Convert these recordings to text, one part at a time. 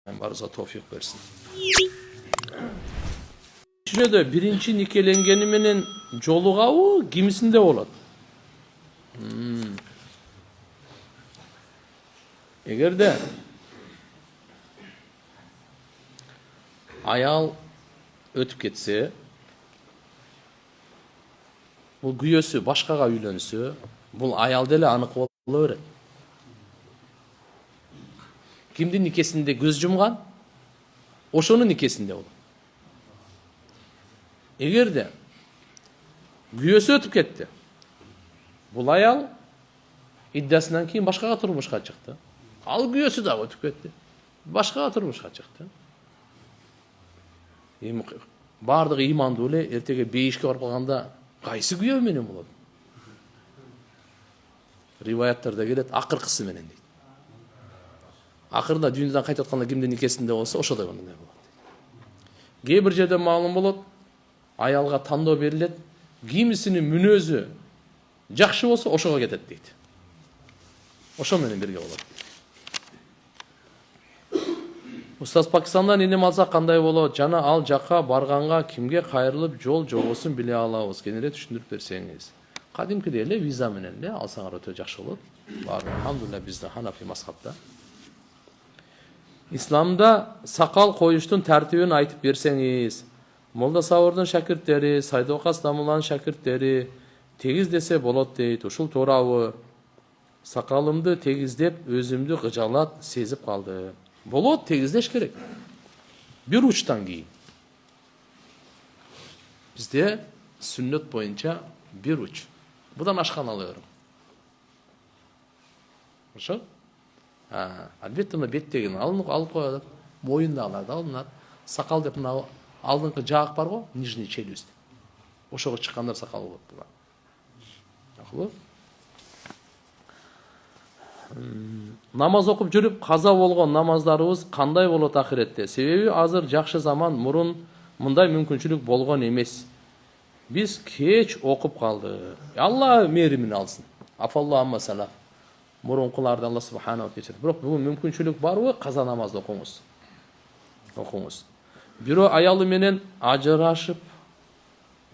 Barıza tevfik versin. Şurada birinci nikelengeniminin joluğu kimisinde olur. Eğer de ayal ötüp ketse, bu güyösü başkaga üylönse, bu ayal dele anık olaverer. Kimdi nikesinde göz jumgan, oşonun nikesinde olur. Eğer de güyösü ötüp ketti, bu ayal iddasından keyin başkaga turmuşka çıktı. Al güyösü de ötüp ketti. Başkaga turmuşka çıktı. Bardıq imandı öyle ertege beyişke barıp kalganda kaysı güyö menen bolot? Rivayatlarda gelet akırkısı menen deydi. Akırda dünyadan kayıt atkanda kimde nikesinde olsa oşo da menen bolot. Kээ bir жерде маалым болот, аялга тандоо берилет, кимисинин мүнөзү жакшы болсо ошого кетет дейт. Ошо менен бирге болот. Устаз Пакистандан инем алса кандай болот? Жана ал жакка барганга кимге кайрылып жол жобосун биле алабыз? Кененирээк түшүндүрүп берсеңиз. Кадимкидей эле виза менен эле алсаңар өтө жакшы болот. Алхамдулилlah бизде Ханафи мазхабта. İslamda sakal koyuştun tertibini aytıp verseniz, Molda Savur'dun şakirtleri, Saydokas Damılan şakirtleri, tegiz dese bolot deyit, uşul torağı, sakalımdı tegizlep, özümdü gıcalat sezip kaldı. Bolot tegizleş gerek. Bir uçtan giyin. Bizde sünnet boyunca bir uç. Budan aşkan alıyorum. Hoşçak? Albatta mı bettegini alıp koyalım. Boyunda alardı, alınlar. Sakal деп мына алдыңкы жаак бар го, нижний челюсть. Ошого чыккандар сакал болот булар. Акылы? Намаз окуп жүрүп каза болгон намаздарыбыз кандай болот ахиретте? Себеби азыр жакшы заман, мурун мындай мүмкүнчүлүк болгон эмес. Биз кеч окуп калдык. Алла мээримин алсын. Афаллаху амма салам. Мурункуларды Алла субханаху кечирет. Бирок бүгүн мүмкүнчүлүк барбы? Каза намазды окуңуз. Окуңуз. Бирөө аялы менен ажырашып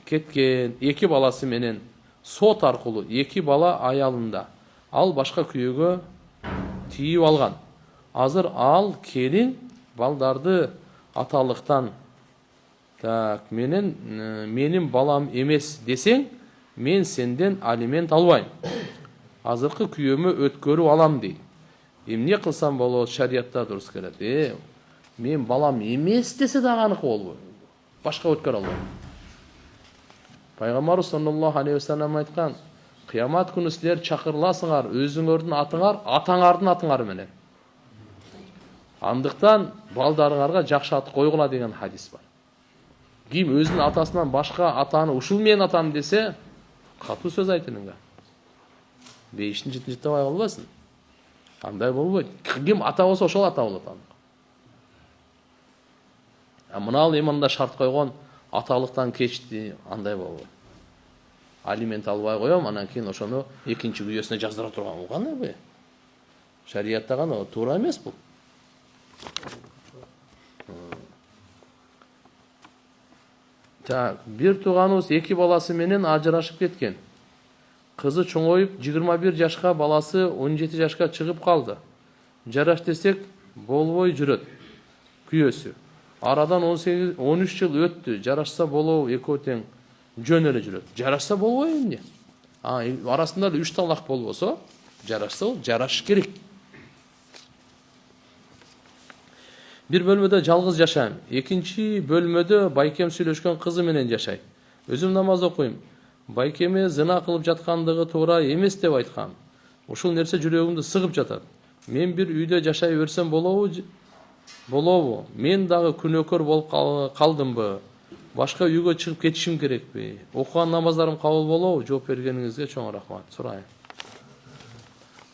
кеткен, эки баласы менен сот аркылуу эки бала аялында. Ал башка күйөөгө тийип алган. Азыр ал келин балдарды аталыктан менин балам эмес десең, мен сенден алимент албайм. Азыркы күйөөмө өткөрүп алам дейт. Эмне кылсам болот? Шариятта дурус келет. Мен балам эмес десе дагы аныкы болбойт. Башка өткөрө албайм. Пайгамбарыбыз саллаллаху алейхи вассалам айткан: "Кыямат күнү силер чакырыласыңар өзүңөрдүн атыңар, атаңардын атыңары менен. Андыктан балдарыңарга жакшы ат койгула" деген хадис бар. Ким өзүнүн атасынан башка атаны ушул менин атам десе, катуу сөз айтыныңга. Бейиштин жытын жыттабай калбасын. Андай болбойт. Ким ата болсо ошол ата болот. Мына ал иманда шарт койгон, аталыктан кечти, андай болбойт. Алимент албай коем, анан кийин ошону экинчи күйөөсүнө жаздыра турган. Бул кандай бу? Шариятта гана туура эмес бул. Bir тууганыбыз эки баласы менен ажырашып кеткен. Кызы чоңоюп 21 жашка, баласы 17 жашка чыгып калды. Жараш десек болбой жүрөт. Күйөөсү. Арадан 13 жыл өттү. Жарашса болобу, экөө тең жөн эле жүрөт. Жарашса болбой эмне? Арасында 3 талак болбосо, жарашса жараш керек. Bir bölmöдө жалгыз жашайм. Экинчи бөлмөдө байкем сүйлөшкөн кызы менен жашайм. Өзүм намаз окуйм. Байкеме зына кылып жаткандыгы туура эмес деп айткам. Ушул нерсе жүрөгүмдү сыгып жатат. Мен бир үйдө жашай берсем болобу? Мен дагы күнөөкөр болуп калдымбы? Башка үйгө чыгып кетишим керекпи? Окуган намаздарым кабыл болобу? Жооп бергениңизге чоң рахмат. Сурайм.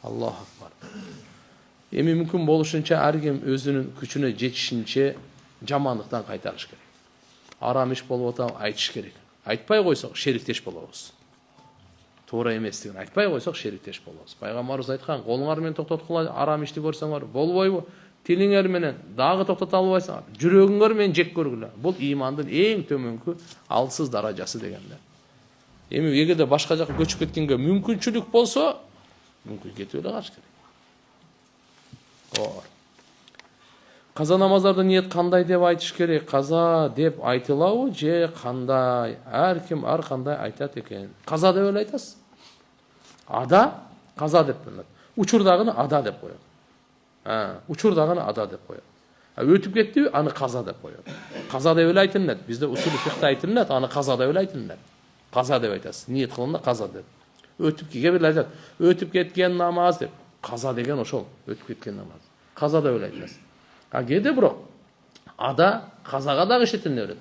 Аллаху акбар. Эми мүмкүн болушунча ар ким өзүнүн күчүнө жетишинче жамандыктан кайтарыш керек. Арам иш болуп атам, айтыш керек. Айтпай койсок шериктеш болобуз. Туура эместигин айтпай койсок шериктеш болобуз. Пайгамбарыбыз айткан: "Колуңар менен токтоткула, арам ишти көрсөңөр болбойбу? тилиңер менен дагы токтото албайсың, жүрөгүңөр менен жек көргүлө. Бул имандын эң төмөнкү алсыз даражасы дегендер. Эми эгерде башка жака көчүп кеткенге мүмкүнчүлүк болсо, мүмкүн кетип эле калыш керек. Каза намаздарда ниет кандай деп айтыш керек? Каза деп айтылабы же кандай? Ар ким ар кандай айтат экен. Каза деп эле айтасыз. Ада каза деп билет. Учурдагыны ада деп коет. Учурдагыны ада деп коет. Өтүп кетти, аны каза деп коет. Каза деп эле айтылат. Бизде усул фикхте айтылат, аны каза деп эле айтылат. Каза деп айтасыз. Ниет кылганда каза деп. Өтүп кеге айтат. Өтүп кеткен намаз деп. Каза деген ошол. Өтүп кеткен намаз. Каза деп эле айтасыз. Кеде бирок ада казага дагы иштетиле берет.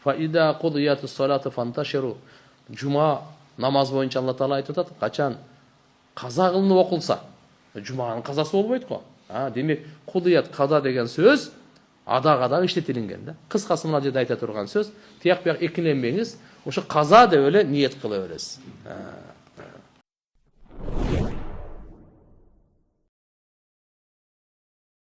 Фаида кудиятус салаты фанташиру. Жума намаз боюнча Алла Таала айтып атат, качан каза кылынып окулса, жуманын казасы болбойт го. Демек, кудият каза деген сөз адага дагы иштетилинген да. Кыскасы мына жерде айта турган сөз, тияк бияк экиленбеңиз, ошо каза деп эле ниет кыла бересиз.